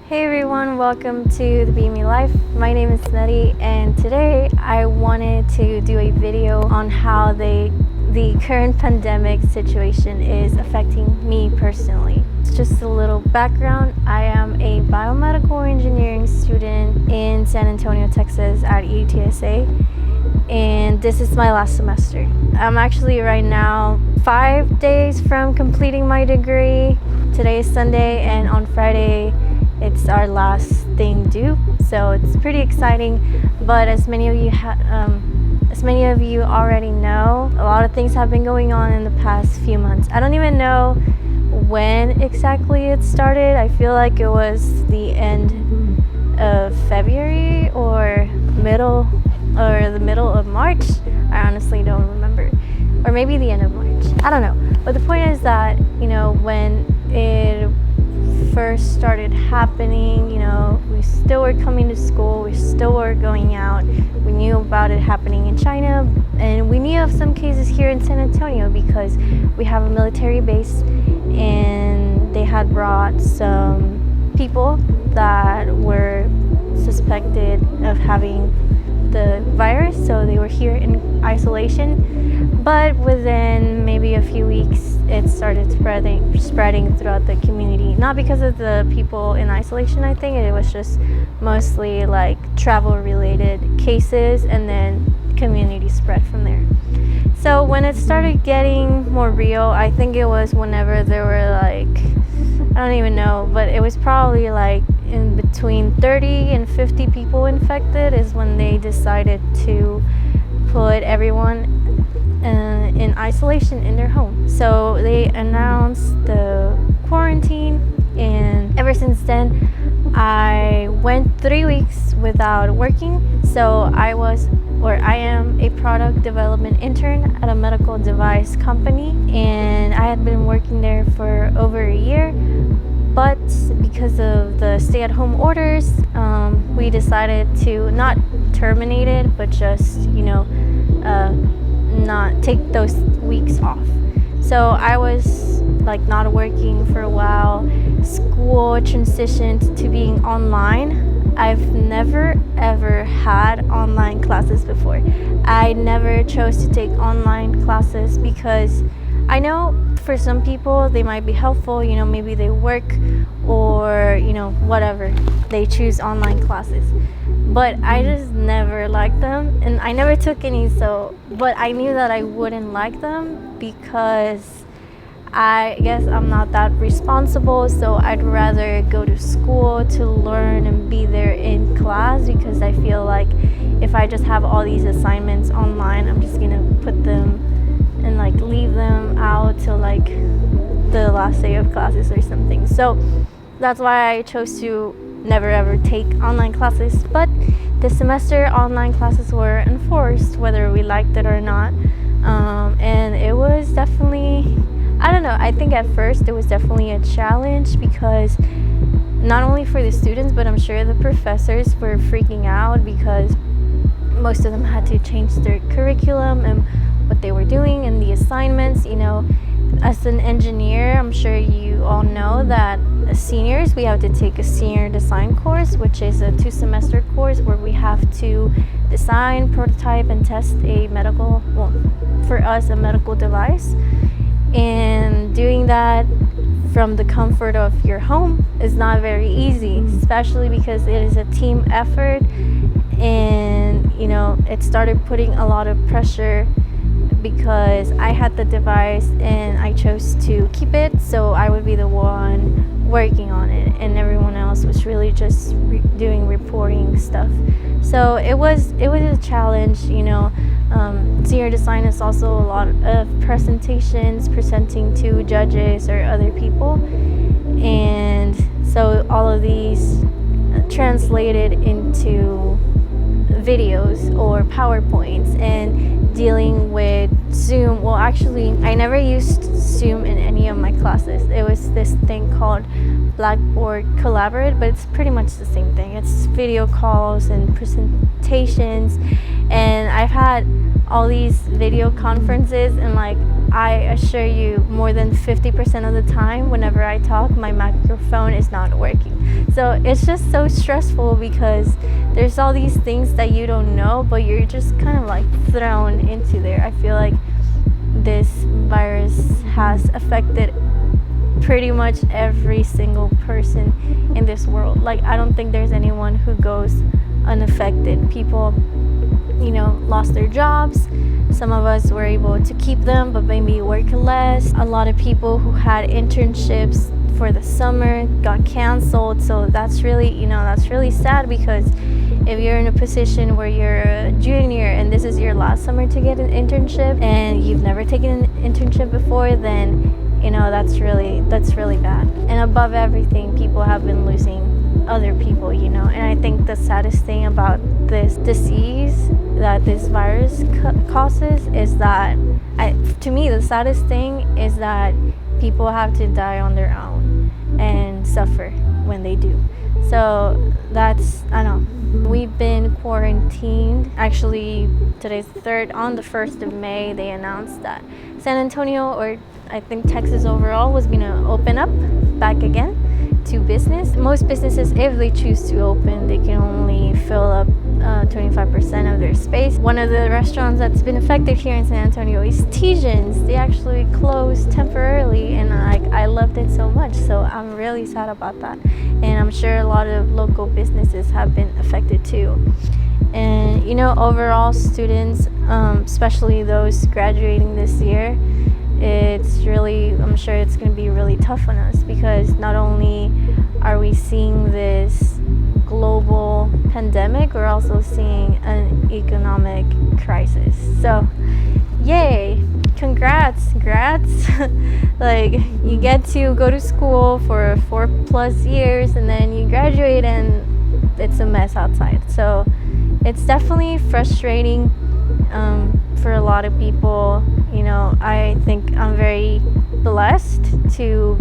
Hey everyone, welcome to the Be Me Life. My name is Nettie, and today I wanted to do a video on how the current pandemic situation is affecting me personally. It's just a little background. I am a biomedical engineering student in San Antonio, Texas at UTSA, and this is my last semester. I'm actually right now 5 days from completing my degree. Today is Sunday, and on Friday it's our last thing due, so it's pretty exciting. But as many of you already know, a lot of things have been going on in the past few months. I don't even know when exactly it started. I feel like it was the end of February or the middle of March. I honestly don't remember, or maybe the end of March. I don't know. But the point is that when it first started happening, we still were coming to school, we still were going out. We knew about it happening in China, and we knew of some cases here in San Antonio because we have a military base, and they had brought some people that were suspected of having the virus, so they were here in isolation. But within maybe a few weeks, it started spreading throughout the community. Not because of the people in isolation, I think it was just mostly like travel related cases, and then community spread from there. So when it started getting more real, I think it was whenever there were I don't even know, but it was probably like in between 30 and 50 people infected is when they decided to put everyone in isolation in their home. So they announced the quarantine, and ever since then I went 3 weeks without working. So I am a product development intern at a medical device company, and I had been working there for over a year. But because of the stay-at-home orders, we decided to not terminate it, but just not take those weeks off. So I was not working for a while. School transitioned to being online. I've never ever had online classes before. I never chose to take online classes because I know for some people they might be helpful, maybe they work or whatever, they choose online classes. But I just never liked them, and I never took any. But I knew that I wouldn't like them because I guess I'm not that responsible, so I'd rather go to school to learn and be there in class, because I feel like if I just have all these assignments online, I'm just gonna put them and leave them out till the last day of classes or something. So that's why I chose to never ever take online classes. But this semester online classes were enforced whether we liked it or not, and it was definitely, I don't know, I think at first it was definitely a challenge, because not only for the students, but I'm sure the professors were freaking out because most of them had to change their curriculum and what they were doing and the assignments. As an engineer, I'm sure you all know that as seniors, we have to take a senior design course, which is a 2-semester course where we have to design, prototype, and test a medical device. And doing that from the comfort of your home is not very easy, especially because it is a team effort. And it started putting a lot of pressure because I had the device and I chose to keep it, so I would be the one working on it, and everyone else was really just doing reporting stuff. So it was a challenge. Senior design is also a lot of presentations, presenting to judges or other people, and so all of these translated into videos or PowerPoints, and dealing with Zoom. Well, actually, I never used Zoom in any of my classes. It was this thing called Blackboard Collaborate, but it's pretty much the same thing. It's video calls and presentations, and I've had all these video conferences, and I assure you, more than 50% of the time whenever I talk, my microphone is not working. So it's just so stressful because there's all these things that you don't know, but you're just kind of like thrown into there. I feel like this virus has affected pretty much every single person in this world. Like, I don't think there's anyone who goes unaffected. People, lost their jobs. Some of us were able to keep them, but maybe work less. A lot of people who had internships for the summer got canceled. So that's really sad, because if you're in a position where you're a junior and this is your last summer to get an internship and you've never taken an internship before, then that's really bad. And above everything, people have been losing other people, and I think the saddest thing about this disease that this virus causes is that, to me, the saddest thing is that people have to die on their own and suffer when they do. So that's, I don't know. We've been quarantined. Actually, today's the 3rd. On the 1st of May, they announced that San Antonio, or I think Texas overall, was going to open up back again to business. Most businesses, if they choose to open, they can only fill up 25% of their space. One of the restaurants that's been affected here in San Antonio is Tijans. They actually closed temporarily, and I loved it so much. So I'm really sad about that. And I'm sure a lot of local businesses have been affected too. And overall, students, especially those graduating this year, I'm sure it's going to be really tough on us, because not only are we seeing this global pandemic, we're also seeing an economic crisis. So yay, congrats. Like, you get to go to school for 4+ years and then you graduate and it's a mess outside. So it's definitely frustrating for a lot of people. I think I'm very blessed to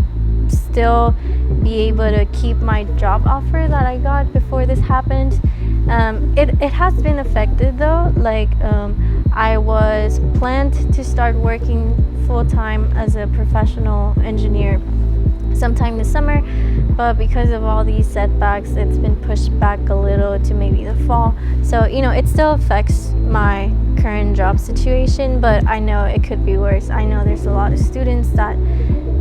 still be able to keep my job offer that I got before this happened. It has been affected though. Like, I was planned to start working full-time as a professional engineer sometime this summer, but because of all these setbacks, it's been pushed back a little to maybe the fall. So it still affects my current job situation, but I know it could be worse. I know there's a lot of students that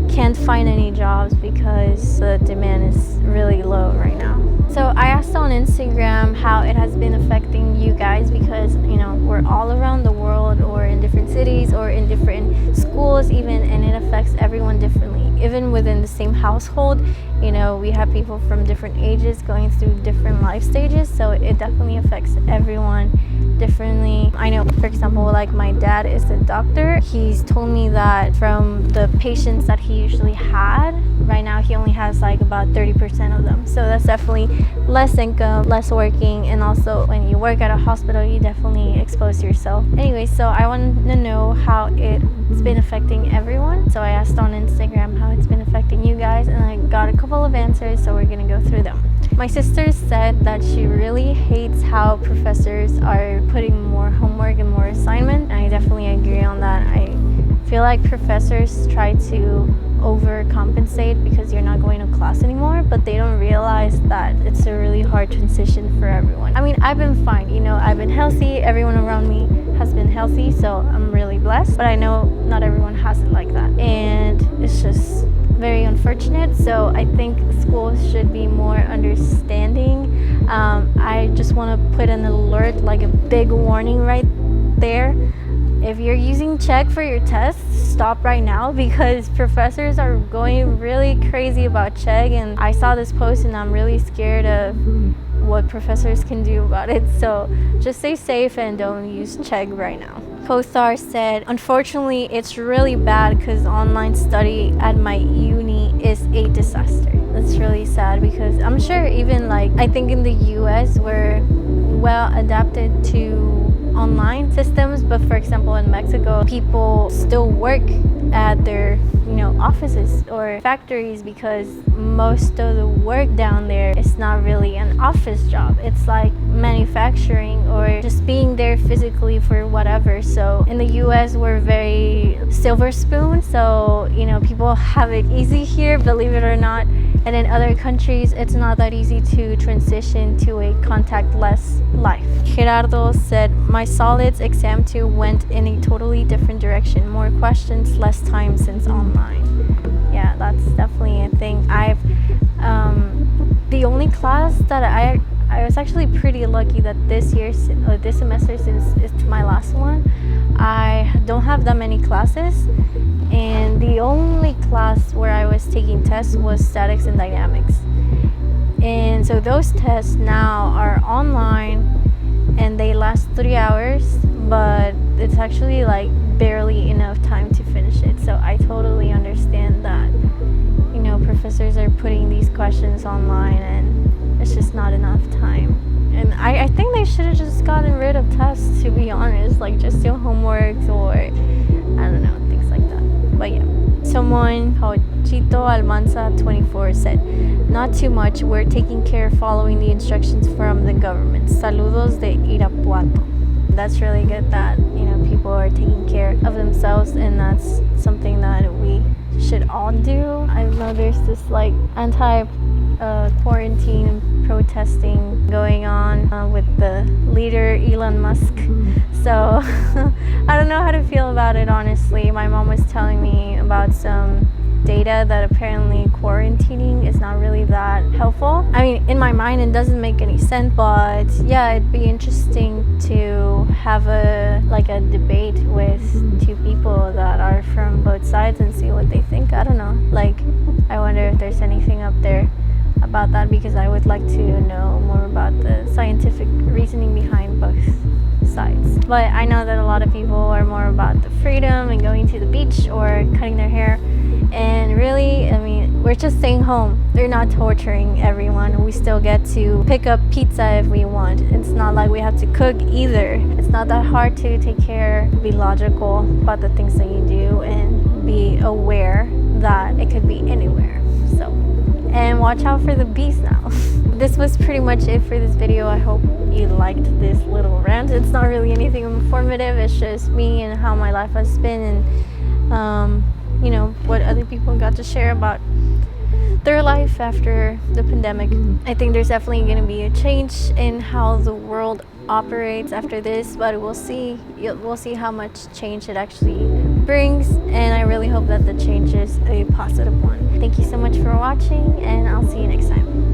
can't find any jobs because the demand is really low right now. So I asked on Instagram how it has been affecting you guys, because we're all around the world, or in different cities, or in different schools even, and it affects everyone differently. Even within the same household, we have people from different ages going through different life stages, so it definitely affects everyone differently. I know, for example, like my dad is a doctor. He's told me that from the patients that he usually had, right now he only has like about 30% of them. So that's definitely less income, less working, and also when you work at a hospital, you definitely expose yourself. Anyway, so I want to know how it's been affecting everyone. So I asked on Instagram how it's been affecting you guys, and I got a couple of answers, so we're gonna go through them. My sister said that she really hates how professors are putting more homework and more assignment, and I definitely agree on that. I feel like professors try to overcompensate because you're not going to class anymore, but they don't realize that it's a really hard transition for everyone. I mean, I've been fine, I've been healthy, everyone around me has been healthy, so I'm really blessed, but I know not everyone has it like that, and it's just very unfortunate. So I think schools should be more understanding. I just want to put an alert, like a big warning right there. If you're using Chegg for your tests, stop right now, because professors are going really crazy about Chegg, and I saw this post and I'm really scared of what professors can do about it. So just stay safe and don't use Chegg right now. Kothar said, unfortunately, it's really bad because online study at my uni is a disaster. That's really sad, because I'm sure even I think in the US we're well adapted to online systems, but for example in Mexico, people still work at their offices or factories, because most of the work down there is not really an office job. It's like manufacturing or just being there physically for whatever. So in the US, we're very silver spoon. So, you know, people have it easy here, believe it or not. And in other countries, it's not that easy to transition to a contactless life. Gerardo said, my solids exam 2 went in a totally different direction. More questions, less time since online. Yeah, that's definitely a thing. The only class that I was actually pretty lucky that this semester, since it's my last one, I don't have that many classes, and the only class where I was taking tests was statics and dynamics. And so those tests now are online and they last 3 hours, but it's actually like barely enough time to finish it. So I totally understand that, you know, professors are putting these questions online and it's just not enough time. And I think they should have just gotten rid of tests, to be honest, like just do homeworks or I don't know, things like that. But yeah, someone called Chito Almanza 24 said, not too much, we're taking care following the instructions from the government. Saludos de Irapuato. That's really good that, you know, people are taking care of themselves, and that's something that we should all do. I know there's this like quarantine protesting going on with the leader Elon Musk. So I don't know how to feel about it, honestly. My mom was telling me about some data that apparently quarantining is not really that helpful. I mean, in my mind it doesn't make any sense, but yeah, it'd be interesting to have a debate with two people that are from both sides and see what they think. I don't know, like I wonder if there's anything up there about that, because I would like to know more about the scientific reasoning behind both sides. But I know that a lot of people are more about the freedom and going to the beach or cutting their hair, and really, I mean, we're just staying home. They're not torturing everyone. We still get to pick up pizza if we want. It's not like we have to cook either. It's not that hard to take care, be logical about the things that you do, and be aware that it could be anywhere. So, and watch out for the bees now. This was pretty much it for this video. I hope you liked this little rant. It's not really anything informative. It's just me and how my life has been, and you know, what other people got to share about their life after the pandemic. I think there's definitely going to be a change in how the world operates after this, but we'll see how much change it actually brings, and I really hope that the change is a positive one. Thank you so much for watching, and I'll see you next time.